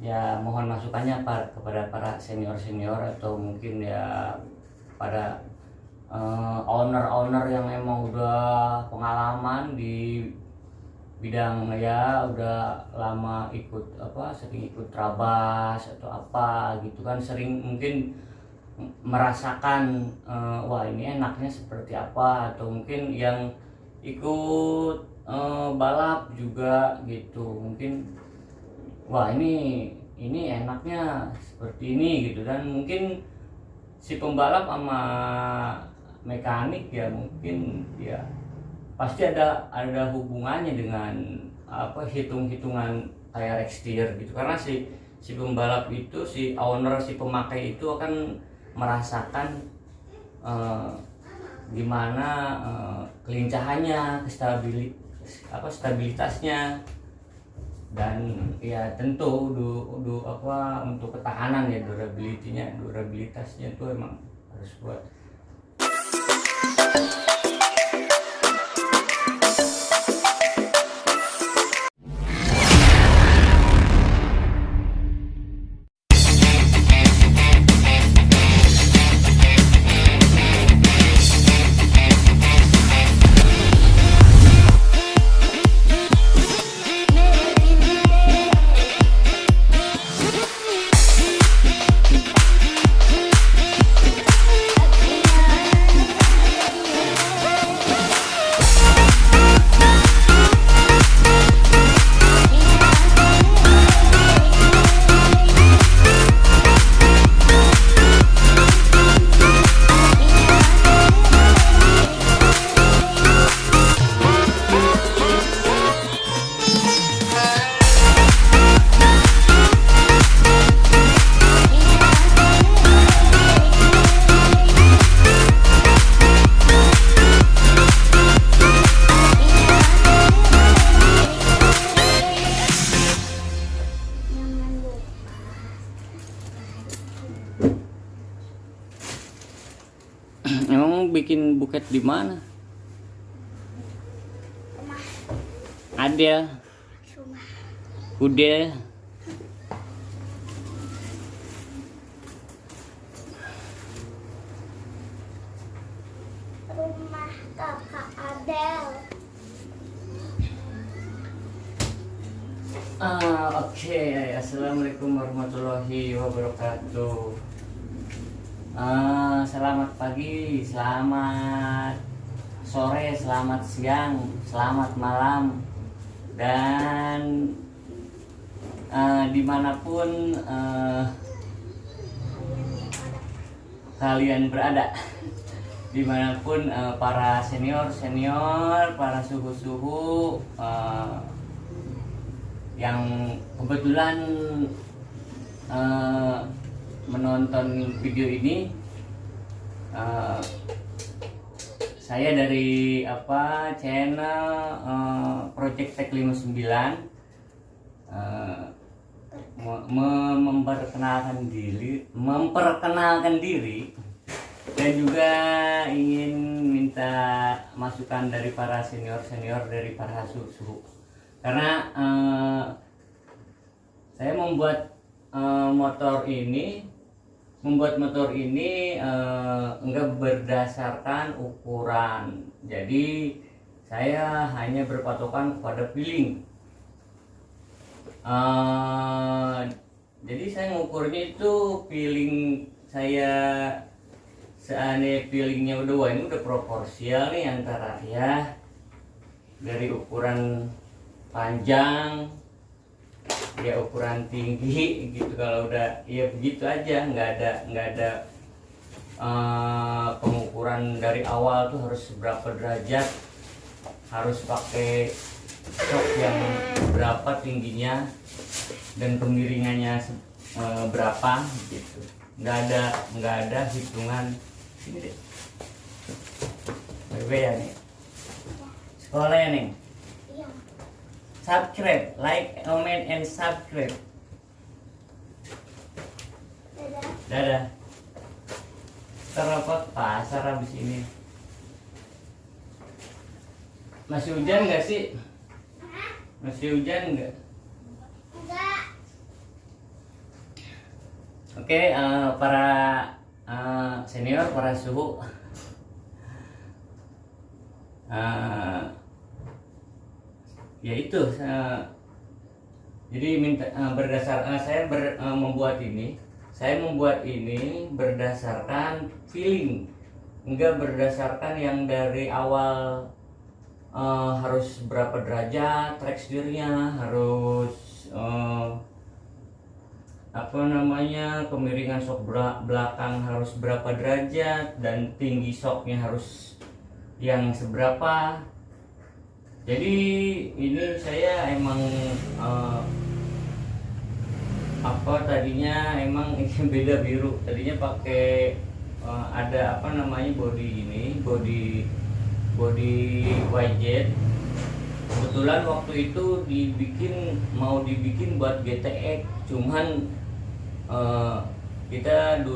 ya mohon masukannya kepada para senior atau mungkin ya pada owner yang emang udah pengalaman di bidang, ya udah lama sering ikut trabas atau apa gitu kan, sering mungkin merasakan wah ini enaknya seperti apa, atau mungkin yang ikut balap juga gitu, mungkin wah ini enaknya seperti ini gitu. Dan mungkin si pembalap sama mekanik ya mungkin ya pasti ada hubungannya dengan hitung-hitungan kayak exterior gitu, karena si pembalap itu, si owner, si pemakai itu akan merasakan gimana kelincahannya, stabilitasnya, dan ya tentu untuk ketahanan ya, durabilitasnya itu emang harus buat. Emang bikin buket di mana? Rumah. Ada. Rumah. Udah. Rumah kakak Adel. Oke. Assalamualaikum warahmatullahi wabarakatuh. Selamat pagi, selamat sore, selamat siang, selamat malam, dan dimanapun kalian berada, dimanapun para senior, para suhu yang kebetulan menonton video ini. Saya dari channel Project Tech 59 memperkenalkan diri dan juga ingin minta masukan dari para senior dari para suhu, karena saya membuat motor ini enggak berdasarkan ukuran. Jadi saya hanya berpatokan kepada feeling. Jadi saya ngukurnya itu feeling saya. Seandainya feelingnya ini udah proporsial nih antara ya dari ukuran panjang ya ukuran tinggi gitu. Kalau udah ya begitu aja, nggak ada pengukuran dari awal tuh harus berapa derajat, harus pakai sok yang berapa tingginya dan kemiringannya berapa gitu. Nggak ada hitungan. Sini deh bebe ya nih, sekolah ya nih. Subscribe, like, comment, and subscribe. Dadah. Ntar pasar habis ini. Masih hujan nggak sih? Masih hujan nggak? Enggak. Oke, para senior, para suhu, ya itu. Jadi saya membuat ini berdasarkan feeling, enggak berdasarkan yang dari awal. Harus berapa derajat teksturnya, harus kemiringan sok belakang harus berapa derajat, dan tinggi soknya harus yang seberapa. Jadi ini saya emang tadinya emang ini beda biru, tadinya pakai ada body YZ. Kebetulan waktu itu mau dibikin buat GTX, cuman kita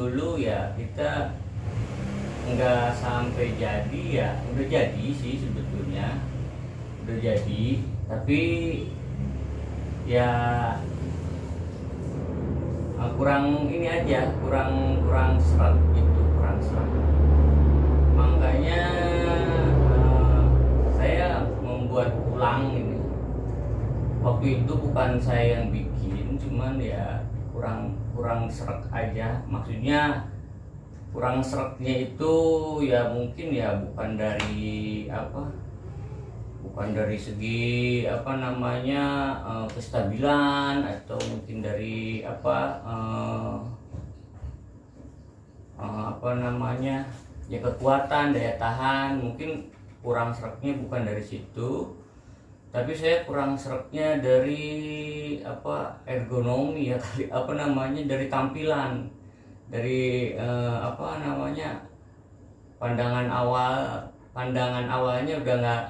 nggak sampai jadi. Ya udah jadi sih sebetulnya, udah jadi, tapi ya kurang ini aja, kurang serat gitu, kurang serat. Makanya saya membuat ulang ini. Waktu itu bukan saya yang bikin, cuman ya kurang seret aja. Maksudnya kurang seretnya itu ya mungkin ya bukan dari segi kestabilan, atau mungkin dari ya kekuatan, daya tahan. Mungkin kurang seretnya bukan dari situ, tapi saya kurang seretnya dari ergonomi ya kali, dari tampilan, dari pandangan awalnya udah nggak,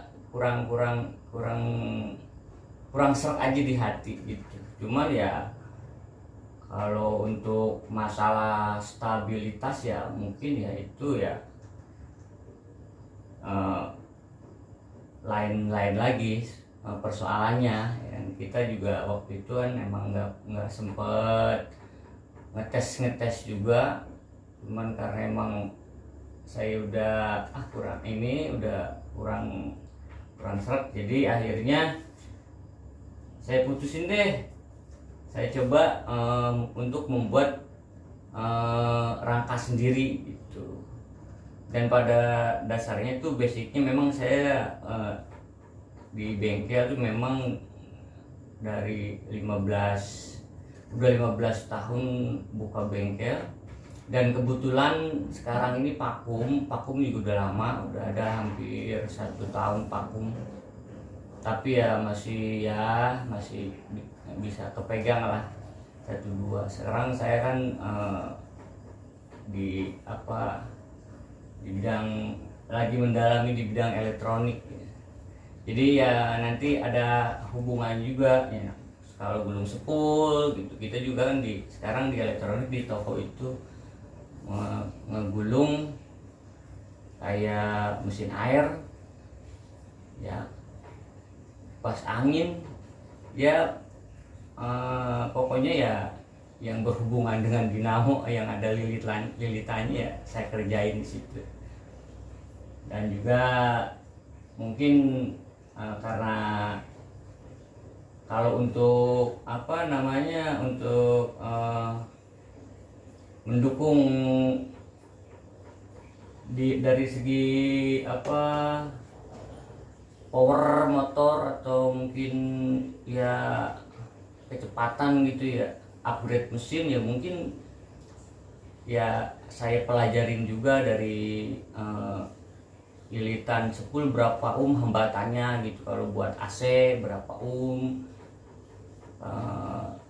kurang seret aja di hati gitu. Cuman ya kalau untuk masalah stabilitas ya mungkin ya itu ya lain lagi persoalannya. Yang kita juga waktu itu kan emang nggak sempet ngetes juga, cuman karena emang saya udah kurang seret, jadi akhirnya saya putusin deh, saya coba untuk membuat rangka sendiri gitu. Dan pada dasarnya itu basicnya memang saya di bengkel tuh memang dari 15 tahun buka bengkel, dan kebetulan sekarang ini vakum juga udah lama, udah ada hampir 1 tahun vakum, tapi ya masih bisa kepegang lah 1-2. Sekarang saya kan di bidang, lagi mendalami di bidang elektronik ya. Jadi ya nanti ada hubungan juga ya, kalau belum sepul gitu. Kita juga kan sekarang di elektronik di toko itu ngegulung kayak mesin air ya, pas angin ya, pokoknya ya yang berhubungan dengan dinamo yang ada lilitannya ya saya kerjain di situ. Dan juga mungkin karena kalau untuk mendukung dari segi power motor, atau mungkin ya kecepatan gitu ya, upgrade mesin ya, mungkin ya saya pelajarin juga dari lilitan sepul berapa hambatannya gitu. Kalau buat AC berapa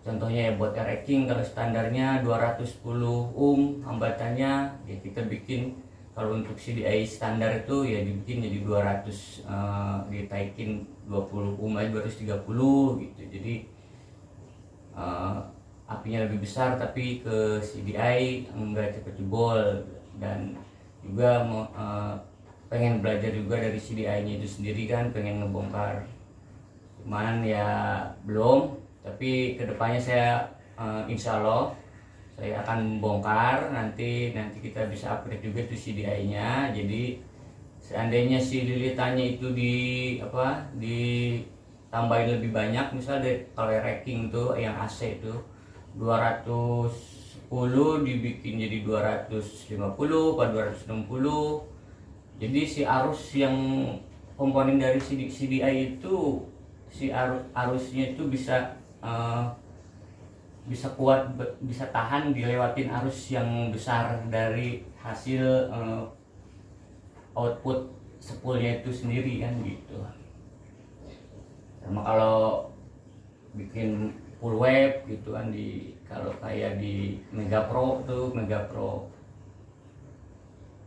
contohnya ya buat air racking, kalau standarnya 210 hambatannya ya kita bikin. Kalau untuk CDI standar itu ya dibikin jadi 200, ditaikin 20 aja 230 gitu. Jadi apinya lebih besar, tapi ke CDI enggak cepet jebol. Dan juga pengen belajar juga dari CDI-nya itu sendiri kan, pengen ngebongkar, cuman ya belum. Tapi kedepannya saya insya Allah saya akan bongkar nanti kita bisa upgrade juga tuh CDI-nya. Jadi seandainya si lilitannya itu ditambahin lebih banyak, misalnya kalau racking tuh yang AC itu 210 dibikin jadi 250 atau 260. Jadi si arus yang komponen dari CDI itu, si arusnya itu bisa kuat, bisa tahan dilewatin arus yang besar dari hasil output spoolnya itu sendiri kan gitu. Sama kalau bikin full wave gitu kan, kalau kayak di Mega Pro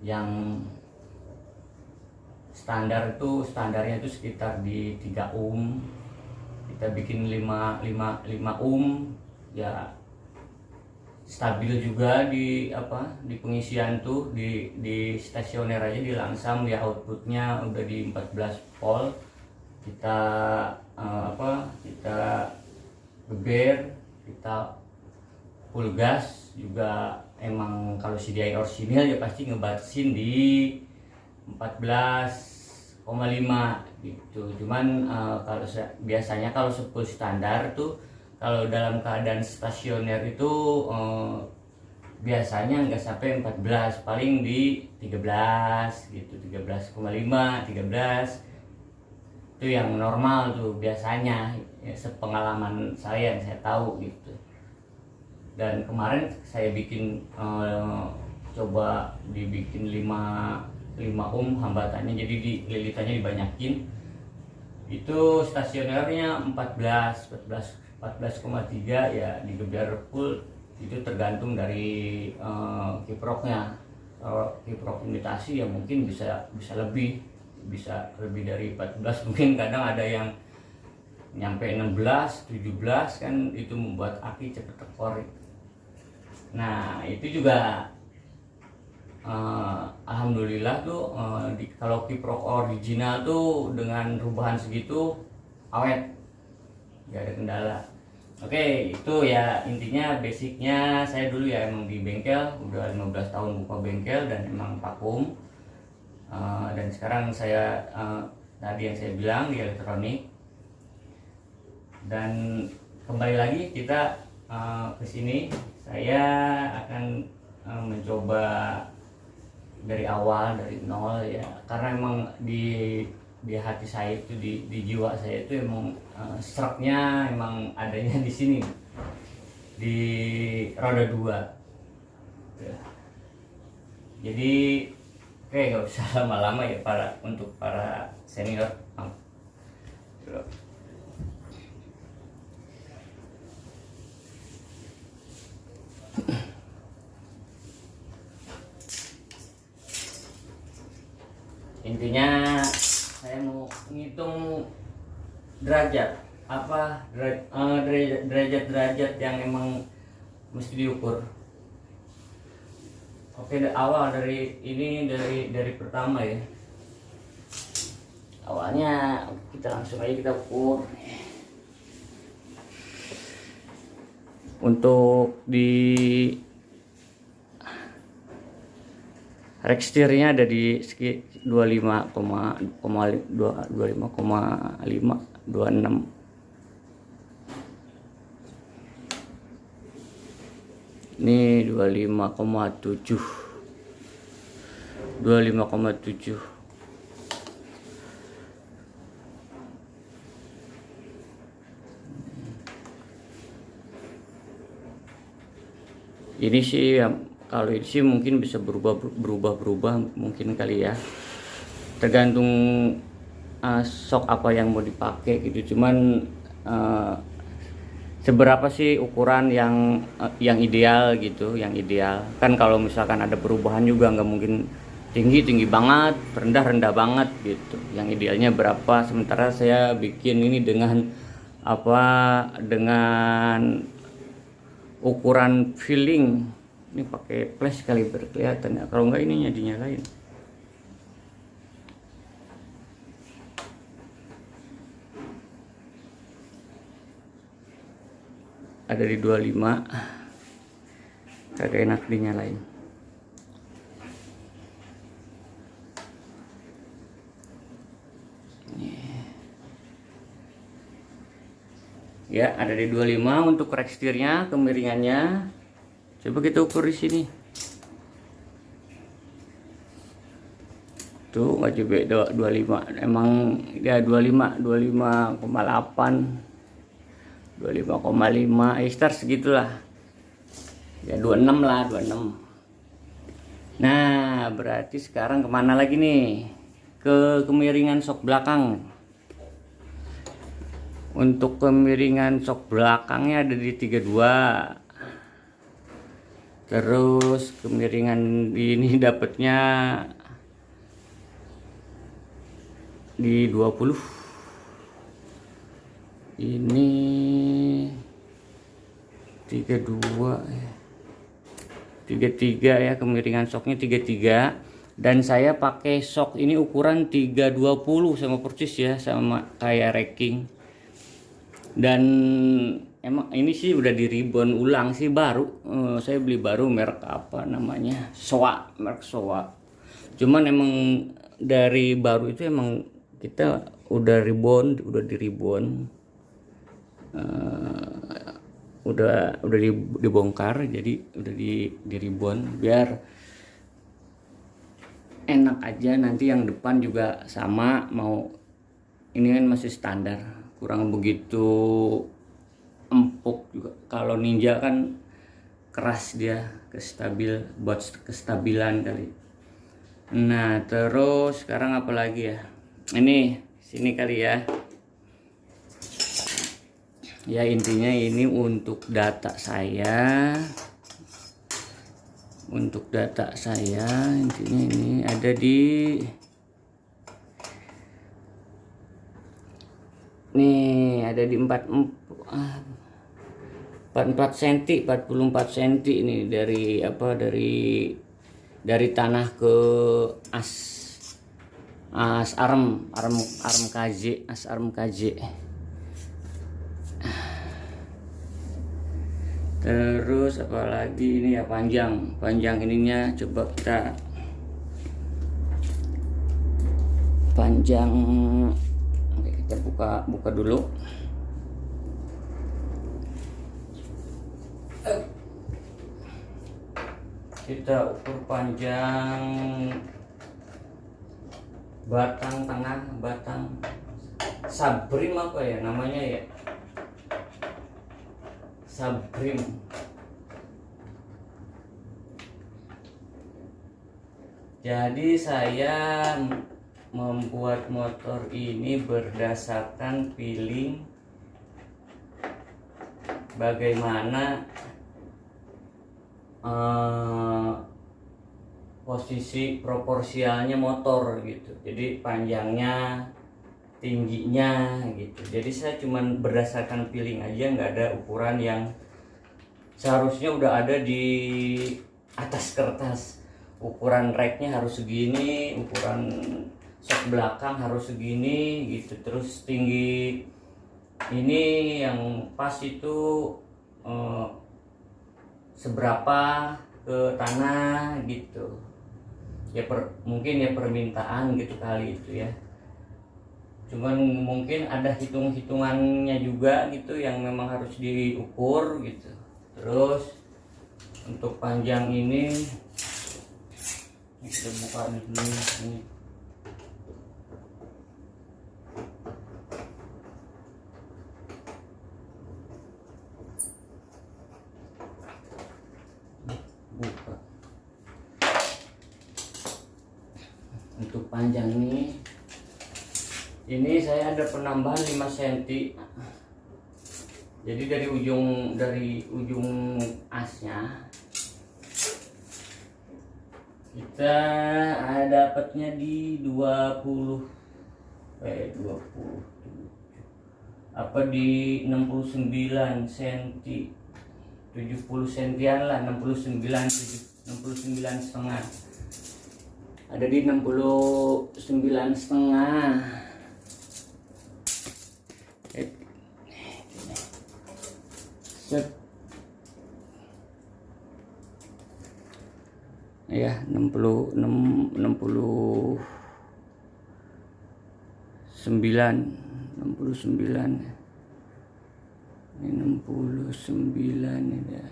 yang standarnya itu sekitar di 3 ohm, kita bikin 5 ohm ya, stabil juga di pengisian tuh, di stasioner aja di Langsam ya, outputnya udah di 14 volt. Kita kita geber, kita full gas juga. Emang kalau CDI orisinil ya pasti ngebatasin di 14,5 gitu. Cuman biasanya kalau spool standar tuh, kalau dalam keadaan stasioner itu biasanya nggak sampai 14, paling di 13 gitu, 13,5, 13 itu yang normal tuh biasanya ya, sepengalaman saya yang saya tahu gitu. Dan kemarin saya bikin coba dibikin 5 ohm hambatannya, jadi lilitannya dibanyakin. Itu stasionernya 14,3 ya, digeber full. Itu tergantung dari kiproknya. Kalau kiprok imitasi ya mungkin bisa lebih dari 14. Mungkin kadang ada yang nyampe 16, 17 kan, itu membuat aki cepet tekor. Nah itu juga alhamdulillah tuh kalau kiprok original tuh dengan rubahan segitu awet, gak ada kendala. Oke, itu ya intinya basicnya. Saya dulu ya emang di bengkel, udah 15 tahun buka bengkel dan emang vakum. Dan sekarang saya tadi yang saya bilang di elektronik. Dan kembali lagi kita ke sini, saya akan mencoba dari awal, dari nol ya, karena emang di hati saya itu, di jiwa saya itu emang seraknya emang adanya di sini, di roda 2 ya. Jadi oke, gak usah lama-lama ya untuk para senior. Intinya saya mau ngitung derajat derajat yang emang mesti diukur. Oke, awal dari pertama ya. Awalnya kita langsung aja kita ukur. Untuk di rekstirnya ada di 25,5, 26. Ini 25,7. Ini sih ya, kalau ini sih mungkin bisa berubah mungkin kali ya, tergantung sok apa yang mau dipakai gitu. Cuman seberapa sih ukuran yang ideal gitu, yang ideal kan. Kalau misalkan ada perubahan juga nggak mungkin tinggi banget, rendah banget gitu. Yang idealnya berapa? Sementara saya bikin ini dengan ukuran filling. Ini pakai flash kali berkelihatan ya, kalau enggak ininya dinyalain. Ada di 25. kagak enak dinyalain. Ya, ada di 25 untuk korek setirnya, kemiringannya. Coba kita ukur di sini. Tuh nggak coba 25. Emang ya 25, 25,8, 25,5, start segitulah. Ya 26 lah, 26. Nah, berarti sekarang kemana lagi nih? Ke kemiringan sok belakang. Untuk kemiringan sok belakangnya ada di 32. Terus kemiringan ini dapatnya di 20. Ini 32 ya. 33 ya, kemiringan soknya 33. Dan saya pakai sok ini ukuran 320 sama persis ya, sama kayak racking. Dan emang ini sih udah di ribbon ulang sih, baru saya beli baru, merek apa namanya, Soa, merek Soa. Cuman emang dari baru itu emang kita udah di ribbon, udah dibongkar, jadi udah di ribbon biar enak aja. Nanti yang depan juga sama, mau ini kan masih standar, kurang begitu empuk juga. Kalau Ninja kan keras dia, buat kestabilan kali. Nah, terus sekarang apa lagi ya? Ini sini kali ya. Ya intinya ini untuk data saya. Untuk data saya intinya ini ada di nih, ada di 44 cm, 44 cm ini dari apa, dari tanah ke as arm KJ, as arm KJ. Terus apalagi ini ya, panjang ininya, coba kita panjang. Oke, kita buka dulu. Kita ukur panjang batang tengah, batang sabrim apa ya namanya ya, sabrim. Jadi saya membuat motor ini berdasarkan feeling bagaimana posisi proporsialnya motor gitu. Jadi panjangnya, tingginya gitu. Jadi saya cuman berdasarkan feeling aja, nggak ada ukuran yang seharusnya udah ada di atas kertas. Ukuran racknya harus segini, ukuran sok belakang harus segini gitu. Terus tinggi ini yang pas itu seberapa ke tanah gitu ya, mungkin ya permintaan gitu kali itu ya. Cuman mungkin ada hitungannya juga gitu yang memang harus diukur gitu. Terus untuk panjang ini kita buka dulu ini. Buka. Untuk panjang ini saya ada penambahan 5 cm. Jadi dari ujung asnya kita dapatnya di 20 apa di 69 cm, 70 sentian lah, 69 setengah. Ada di 69 setengah. Set. ya 69 ini 69 ya.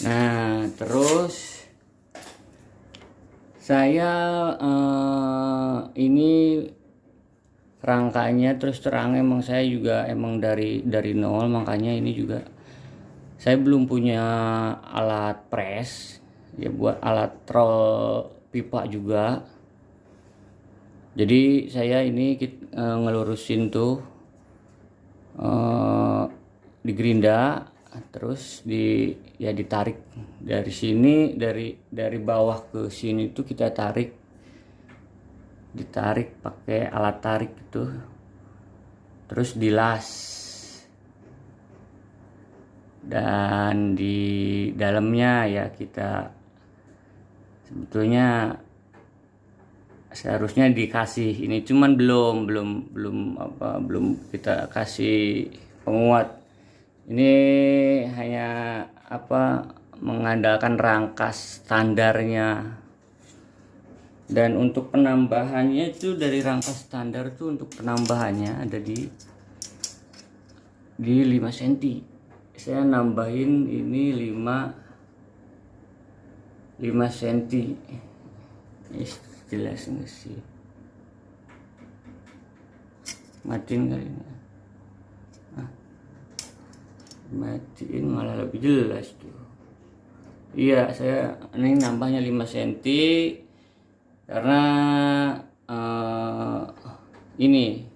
Nah terus saya ini rangkanya terus terang emang saya juga emang dari nol, makanya ini juga saya belum punya alat press ya buat alat roll pipa juga. Jadi saya ini ngelurusin tuh di gerinda, terus ditarik dari sini, dari bawah ke sini tuh kita ditarik pakai alat tarik gitu, terus dilas, dan di dalamnya ya kita sebetulnya seharusnya dikasih ini, cuman belum kita kasih penguat. Ini hanya mengandalkan rangkas standarnya, dan untuk penambahannya itu dari rangkas standar tuh untuk penambahannya ada di 5 cm. Saya nambahin ini 5 cm. Ini jelas nggak sih? Matiin kali ini. Matiin malah lebih jelas tuh. Iya, saya ini nambahnya 5 cm karena ini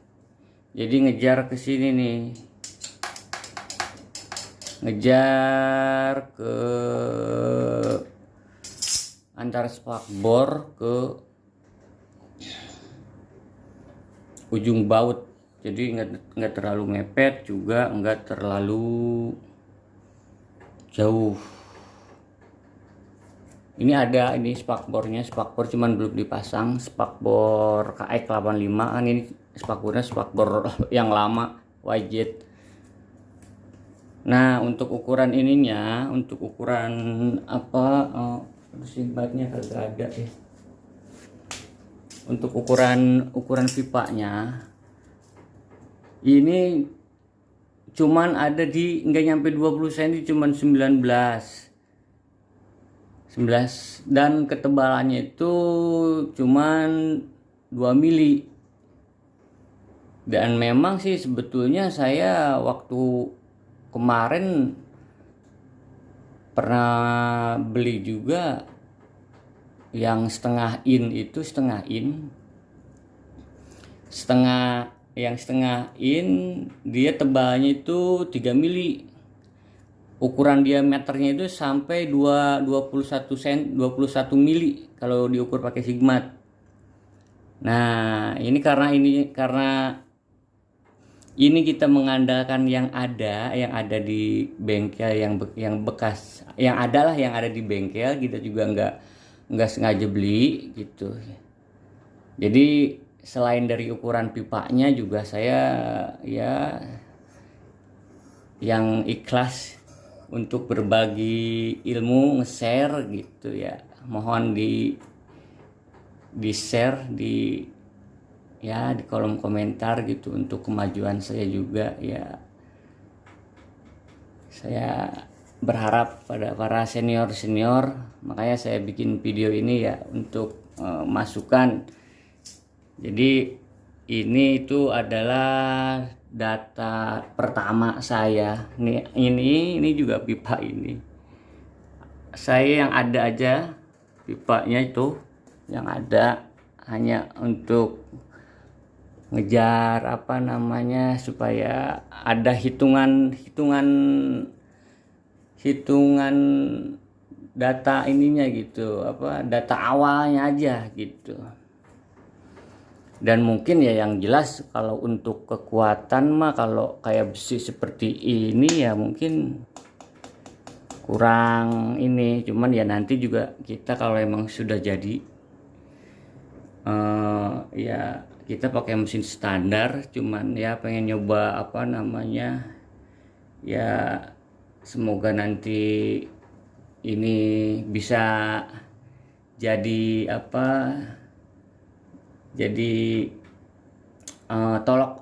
jadi ngejar ke sini nih, ngejar ke antara spakbor ke ujung baut, jadi nggak terlalu mepet juga nggak terlalu jauh. Ini ada ini spakbornya, spakbor cuman belum dipasang, spakbor KX 85 kan, ini spakbornya spakbor yang lama YZ. Nah untuk ukuran ininya, untuk ukuran simbatnya kagak ada ya. Untuk ukuran pipanya ini cuman ada di nggak nyampe 20 cm, cuman 19, dan ketebalannya itu cuman 2 mili. Dan memang sih sebetulnya saya waktu kemarin pernah beli juga yang setengah in dia tebalnya itu 3 mili, ukuran diameternya itu sampai 21 mili kalau diukur pakai sigmat. Nah ini karena ini kita mengandalkan yang ada di bengkel, yang bekas, yang ada di bengkel, kita juga nggak sengaja beli gitu. Jadi selain dari ukuran pipanya juga saya ya yang ikhlas untuk berbagi ilmu, nge-share gitu ya. Mohon di share di kolom komentar gitu untuk kemajuan saya juga ya. Saya berharap pada para senior, makanya saya bikin video ini ya untuk masukan. Jadi ini itu adalah data pertama saya. Ini juga pipa ini. Saya yang ada aja pipanya itu, yang ada hanya untuk ngejar supaya ada hitungan data ininya gitu, data awalnya aja gitu. Dan mungkin ya yang jelas kalau untuk kekuatan mah kalau kayak besi seperti ini ya mungkin kurang ini, cuman ya nanti juga kita kalau emang sudah jadi ya kita pakai mesin standar, cuman ya pengen nyoba ya semoga nanti ini bisa jadi apa, jadi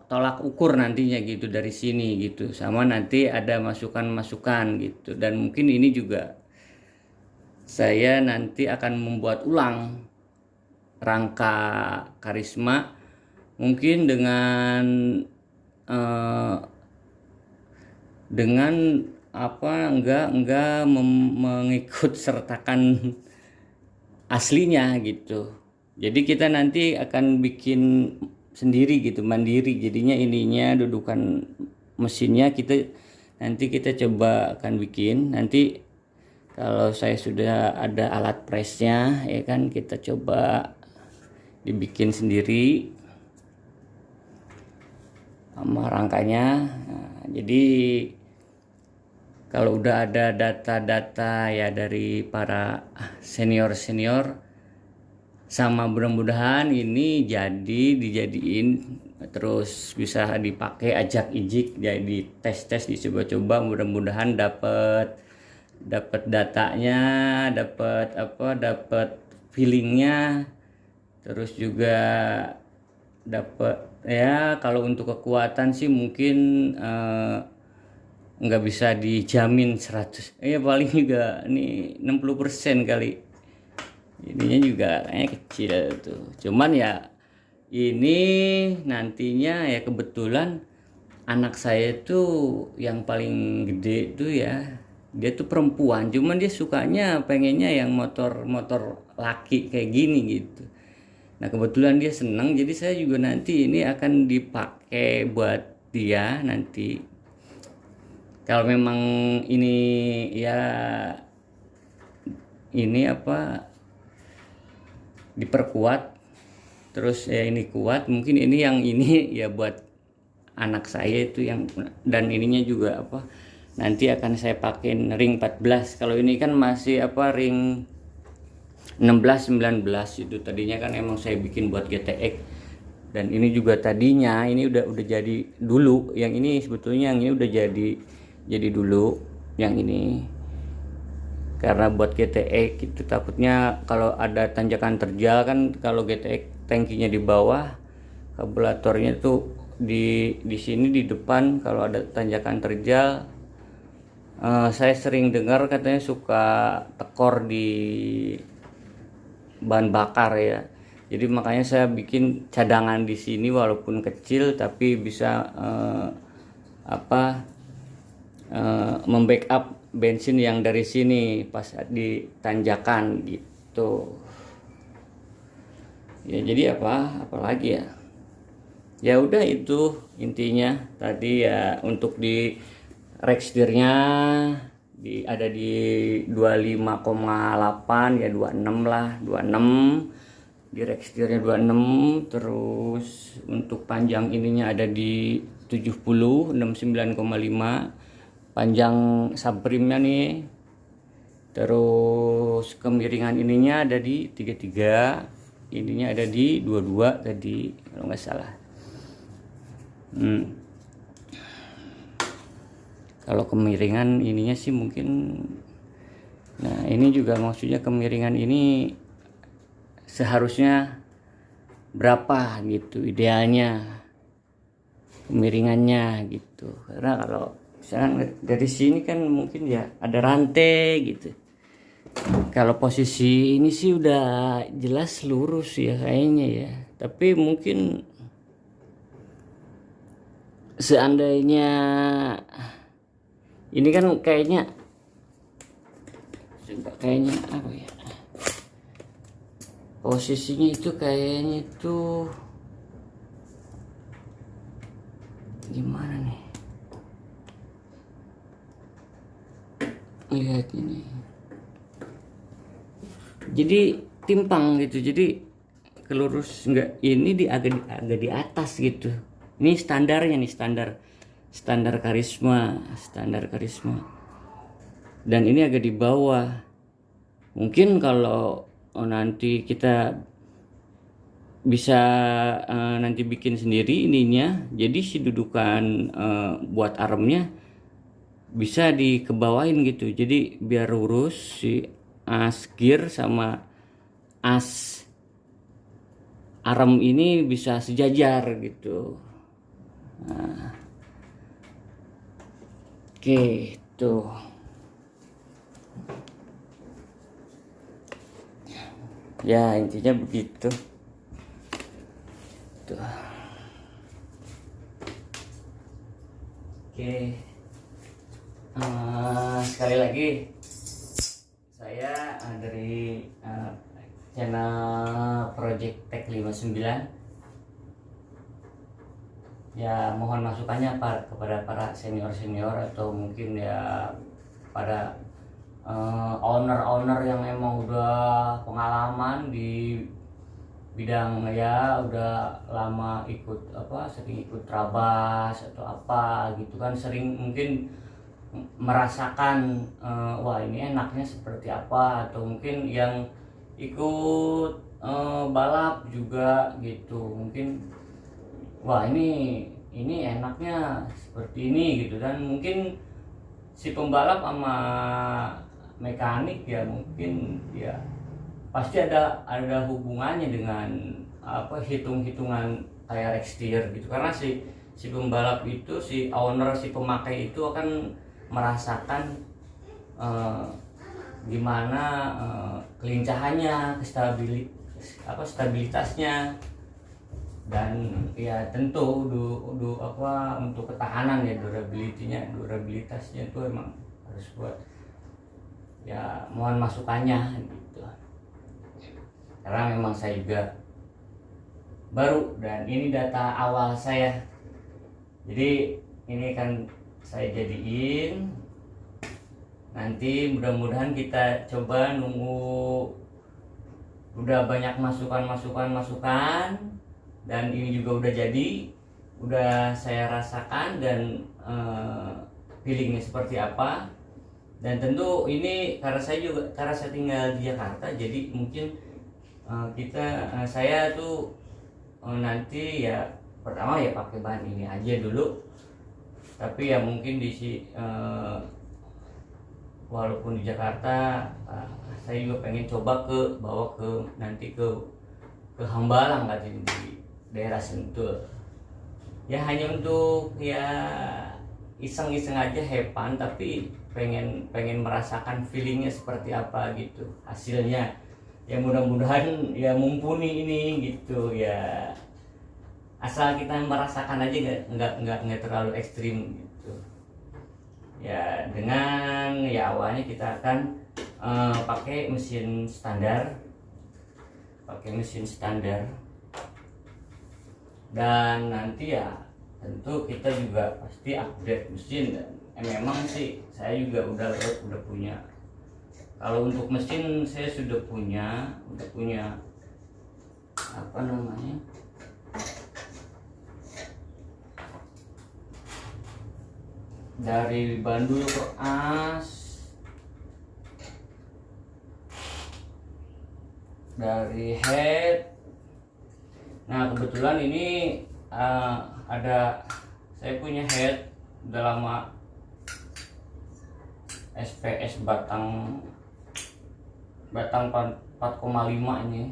tolak ukur nantinya gitu dari sini gitu, sama nanti ada masukan-masukan gitu. Dan mungkin ini juga saya nanti akan membuat ulang rangka karisma, mungkin eh, dengan apa, enggak mengikut sertakan aslinya gitu. Jadi kita nanti akan bikin sendiri gitu, mandiri. Jadinya ininya dudukan mesinnya nanti kita coba akan bikin. Nanti kalau saya sudah ada alat pressnya ya kan, kita coba dibikin sendiri sama rangkanya. Nah, jadi kalau udah ada data-data ya dari para senior-senior, sama mudah-mudahan ini dijadiin terus bisa dipakai ajak ijik, jadi tes dicoba-coba, mudah-mudahan dapat datanya, dapat feelingnya, terus juga dapat ya. Kalau untuk kekuatan sih mungkin nggak bisa dijamin 100, ya paling juga nih 60% kali. Ininya juga kayaknya kecil tuh, cuman ya ini nantinya ya kebetulan anak saya tuh yang paling gede tuh ya, dia tuh perempuan, cuman dia sukanya pengennya yang motor laki kayak gini gitu. Nah kebetulan dia seneng, jadi saya juga nanti ini akan dipakai buat dia nanti. Kalau memang ini ya ini apa diperkuat terus ya, ini kuat, mungkin ini yang ini ya buat anak saya itu yang. Dan ininya juga apa, nanti akan saya pakein ring 14. Kalau ini kan masih apa, ring 16 19 itu tadinya kan emang saya bikin buat GTX. Dan ini juga tadinya ini udah jadi dulu, yang ini sebetulnya yang ini udah jadi dulu yang ini, karena buat GTX itu takutnya kalau ada tanjakan terjal kan, kalau GTX tangkinya di bawah, karburatornya tuh di sini di depan, kalau ada tanjakan terjal saya sering dengar katanya suka tekor di bahan bakar ya. Jadi makanya saya bikin cadangan di sini walaupun kecil, tapi bisa membackup bensin yang dari sini pas di tanjakan gitu ya. Jadi apalagi ya udah itu intinya tadi ya. Untuk di rack setirnya ada di 25,8 ya, 26 lah, 26 di rack setirnya 26. Terus untuk panjang ininya ada di 70 69,5 panjang subrimnya nih. Terus kemiringan ininya ada di 33, ininya ada di 22 tadi kalau nggak salah. Kalau kemiringan ininya sih mungkin, nah ini juga maksudnya kemiringan ini seharusnya berapa gitu idealnya kemiringannya gitu. Karena kalau misalkan dari sini kan mungkin ya ada rantai gitu. Kalau posisi ini sih udah jelas lurus ya kayaknya ya. Tapi mungkin seandainya ini kan kayaknya apa ya, posisinya itu kayaknya itu gimana nih, lihat ini jadi timpang gitu, jadi kelurus enggak, ini agak di atas gitu. Ini standarnya nih, standar karisma. Dan ini agak di bawah. Mungkin kalau nanti kita bisa nanti bikin sendiri ininya, jadi si dudukan buat armnya bisa dikebawain gitu, jadi biar lurus si gear sama as arem ini bisa sejajar gitu. Nah, oke, tuh. Ya, intinya begitu. Tuh. Oke. Sekali lagi saya dari channel Project Tech 59. Ya, mohon masukannya kepada para senior-senior atau mungkin ya pada owner-owner yang emang udah pengalaman di bidang ya udah lama sering ikut trabas atau apa gitu kan, sering mungkin merasakan wah ini enaknya seperti apa, atau mungkin yang ikut balap juga gitu, mungkin wah ini enaknya seperti ini gitu. Dan mungkin si pembalap sama mekanik ya mungkin ya pasti ada hubungannya dengan hitung-hitungan kayak exterior gitu, karena si pembalap itu, si owner, si pemakai itu akan merasakan gimana kelincahannya, stabilitasnya, dan ya tentu untuk ketahanan ya, durabilitasnya itu emang harus buat. Ya mohon masukannya gitu, karena memang saya juga baru dan ini data awal saya, jadi ini kan saya jadiin, nanti mudah-mudahan kita coba nunggu udah banyak masukan dan ini juga udah jadi, udah saya rasakan dan feelingnya seperti apa. Dan tentu ini karena saya tinggal di Jakarta, jadi mungkin saya tuh nanti ya pertama ya pakai bahan ini aja dulu, tapi ya mungkin walaupun di Jakarta saya juga pengen coba bawa nanti ke Hambalang kan, di daerah Sentul ya, hanya untuk ya iseng-iseng aja, hepan, tapi pengen merasakan feelingnya seperti apa gitu hasilnya. Ya mudah-mudahan ya mumpuni ini gitu ya, asal kita merasakan aja, nggak terlalu ekstrim gitu ya. Dengan ya awalnya kita akan pakai mesin standar, dan nanti ya tentu kita juga pasti update mesin. Dan memang sih saya juga udah punya, kalau untuk mesin saya sudah punya apa namanya, dari bandul ke as, dari head. Nah kebetulan ini saya punya head udah lama, SPS batang 4,5 ini.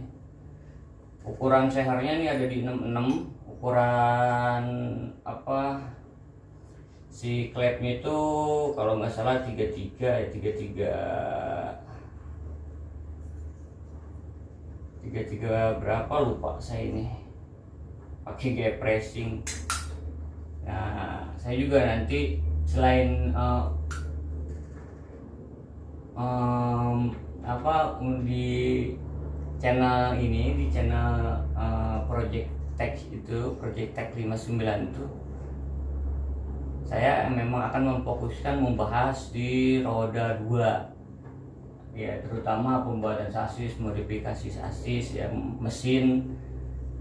Ukuran sehernya ini ada di 66. Ukuran si klepnya itu kalau nggak salah 33 berapa lupa saya ini, pakai gaya pressing. Nah saya juga nanti selain di channel ini, di channel Project Tech 59 itu, saya memang akan memfokuskan membahas di roda 2 ya, terutama pembuatan sasis, modifikasi sasis ya, mesin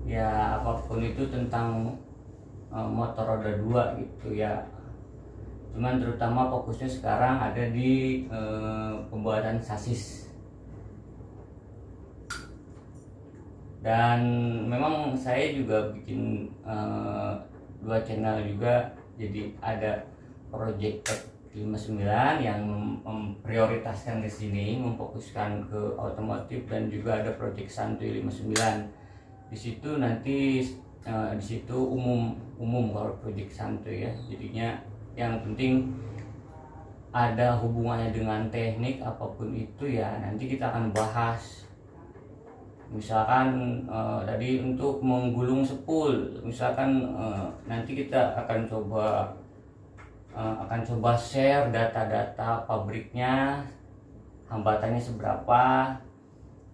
ya, apapun itu tentang motor roda 2 gitu ya. Cuman terutama fokusnya sekarang ada di pembuatan sasis. Dan memang saya juga bikin 2 channel juga, jadi ada Project Tech 59 yang memprioritaskan ke sini, memfokuskan ke otomotif, dan juga ada Project Santuy 59. Di situ nanti di situ umum kalau Project Santuy ya. Jadinya yang penting ada hubungannya dengan teknik apapun itu ya nanti kita akan bahas. Misalkan tadi untuk menggulung sepul, misalkan nanti kita akan coba share data-data pabriknya, hambatannya seberapa,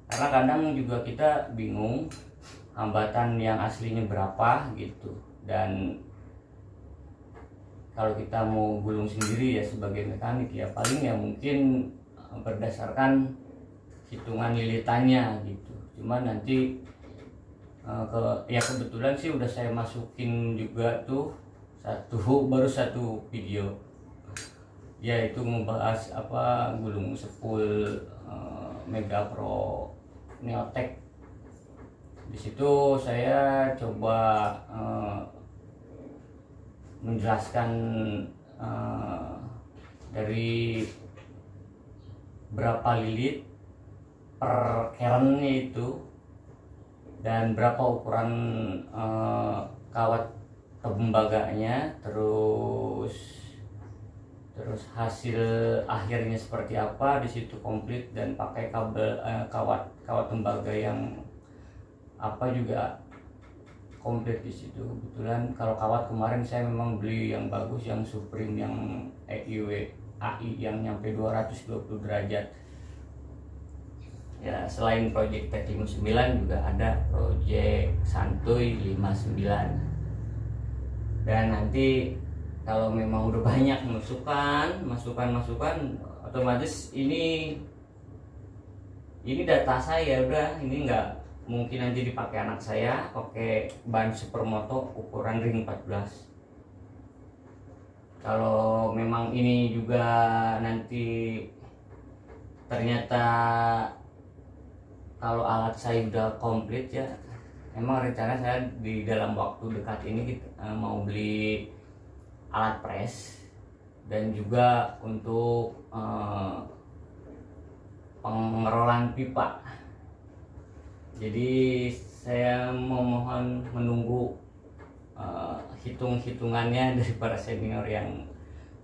karena kadang juga kita bingung hambatan yang aslinya berapa gitu. Dan kalau kita mau gulung sendiri ya sebagai mekanik ya paling ya mungkin berdasarkan hitungan lilitannya gitu. Cuman nanti kebetulan sih udah saya masukin juga tuh baru satu video, yaitu membahas gulung sepul Mega Pro Neotek. Di situ saya coba menjelaskan dari berapa lilit per kerennya itu dan berapa ukuran kawat tembaganya, terus hasil akhirnya seperti apa. Di situ komplit dan pakai kabel kawat tembaga yang juga komplit di situ. Kebetulan kalau kawat kemarin saya memang beli yang bagus, yang Supreme, yang EIW AI yang nyampe 220 derajat. Ya, selain Project Tech 59 juga ada Project Santuy 59. Dan nanti kalau memang udah banyak masukan otomatis ini data saya udah, ini nggak mungkin nanti dipakai anak saya pakai ban supermoto ukuran ring 14. Kalau memang ini juga nanti ternyata kalau alat saya udah komplit ya, emang rencana saya di dalam waktu dekat ini mau beli alat press dan juga untuk pengerolan pipa. Jadi saya mohon menunggu hitung-hitungannya dari para senior yang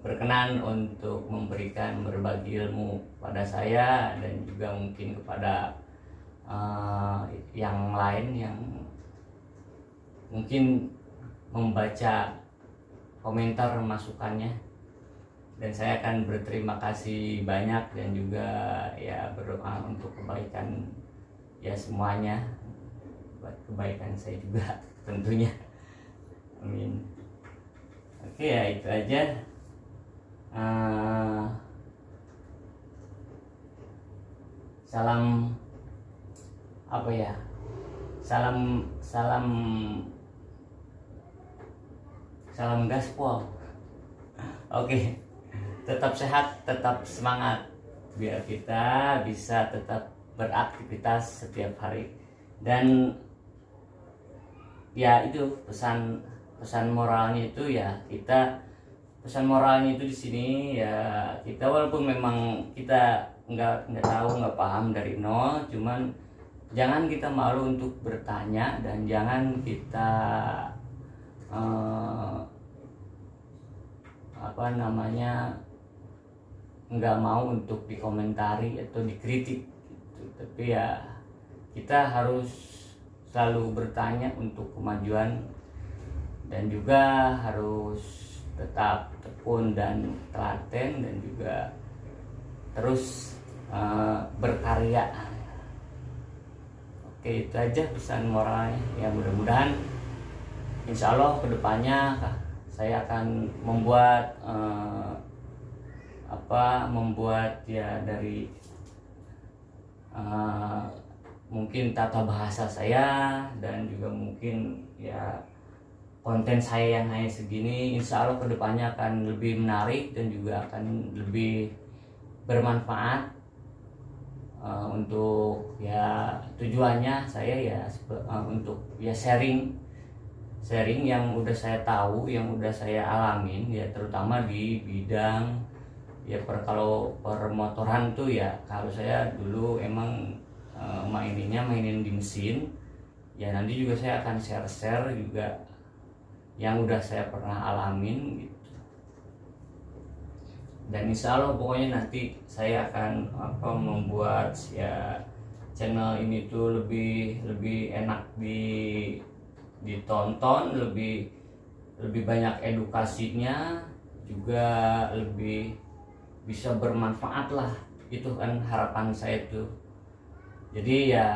berkenan untuk memberikan berbagi ilmu pada saya dan juga mungkin kepada yang lain yang mungkin membaca komentar masukannya. Dan saya akan berterima kasih banyak dan juga ya berdoa untuk kebaikan ya semuanya, buat kebaikan saya juga tentunya. Amin. Oke ya, itu aja. Salam salam gaspol. Oke, tetap sehat, tetap semangat biar kita bisa tetap beraktivitas setiap hari. Dan ya itu pesan moralnya itu ya, pesan moralnya itu di sini ya, kita walaupun memang kita nggak tahu, nggak paham dari nol, cuman jangan kita malu untuk bertanya dan jangan kita nggak mau untuk dikomentari atau dikritik gitu. Tapi ya kita harus selalu bertanya untuk kemajuan dan juga harus tetap tekun dan telaten dan juga terus berkarya. Oke, itu aja pesan moralnya ya. Mudah-mudahan insya Allah kedepannya saya akan membuat ya dari mungkin tata bahasa saya dan juga mungkin ya konten saya yang hanya segini, insya Allah kedepannya akan lebih menarik dan juga akan lebih bermanfaat untuk ya tujuannya saya ya untuk ya sharing yang udah saya tahu, yang udah saya alamin ya, terutama di bidang ya kalau permotoran tuh ya, kalau saya dulu emang mainin di mesin. Ya nanti juga saya akan share juga yang udah saya pernah alamin gitu. Dan insya Allah pokoknya nanti saya akan membuat ya channel ini tuh lebih enak ditonton, lebih banyak edukasinya, juga lebih bisa bermanfaat lah. Itu kan harapan saya tuh. Jadi ya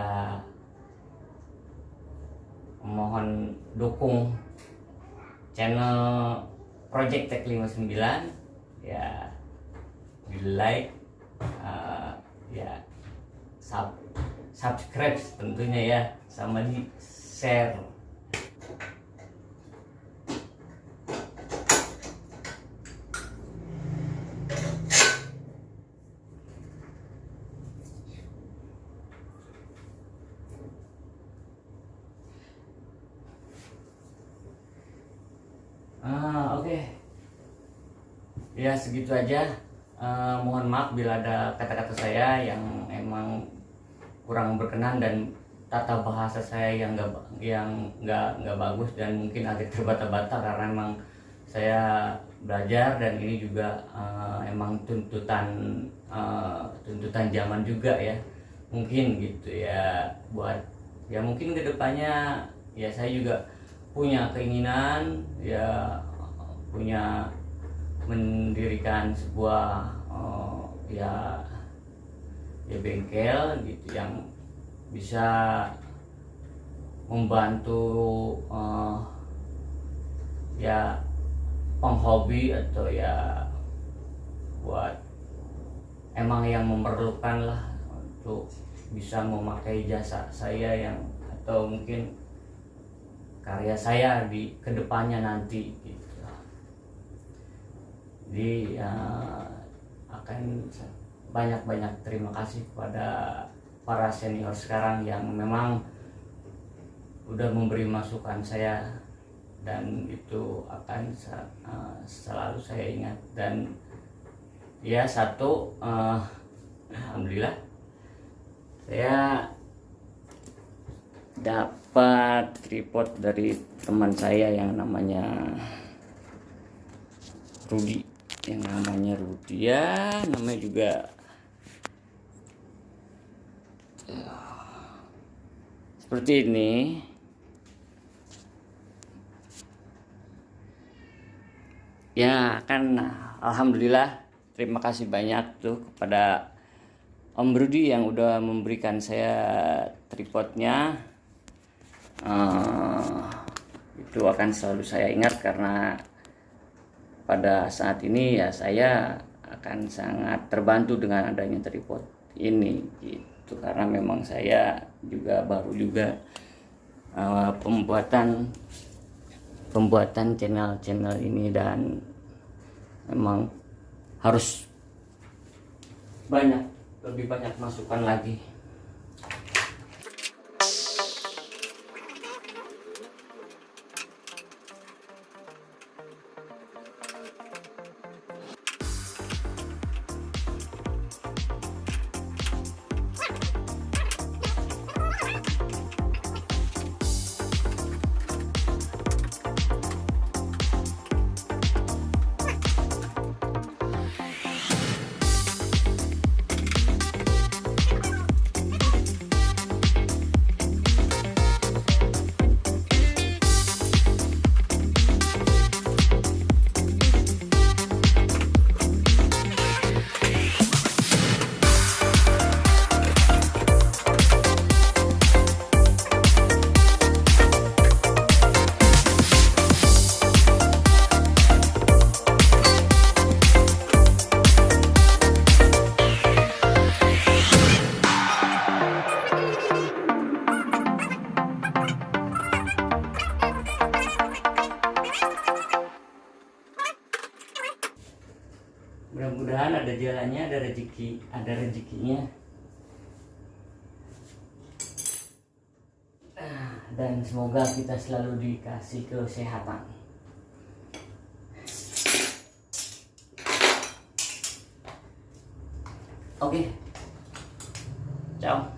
mohon dukung channel Project Tech 59 ya, di like, ya subscribe tentunya ya, sama di share. Oke. Ya segitu aja. Mohon maaf bila ada kata-kata saya yang emang kurang berkenan dan tata bahasa saya yang nggak bagus dan mungkin agak terbata-bata, karena emang saya belajar dan ini juga emang tuntutan zaman juga ya, mungkin gitu ya, buat ya mungkin kedepannya ya saya juga punya keinginan ya, punya mendirikan sebuah ya bengkel gitu yang bisa membantu ya penghobi atau ya buat emang yang memerlukan lah untuk bisa memakai jasa saya yang, atau mungkin karya saya di kedepannya nanti gitu. Jadi akan banyak terima kasih kepada para senior sekarang yang memang udah memberi masukan saya, dan itu akan selalu saya ingat. Dan ya alhamdulillah saya dapat tripod dari teman saya yang namanya Rudi, ya, namanya juga seperti ini. Ya kan, alhamdulillah terima kasih banyak tuh kepada Om Rudi yang udah memberikan saya tripodnya. Itu akan selalu saya ingat, karena pada saat ini ya saya akan sangat terbantu dengan adanya tripod ini gitu, karena memang saya juga baru juga pembuatan channel ini, dan memang harus lebih banyak masukan lagi. Mudah-mudahan ada jalannya, ada rezekinya, dan semoga kita selalu dikasih kesehatan. Oke. Ciao.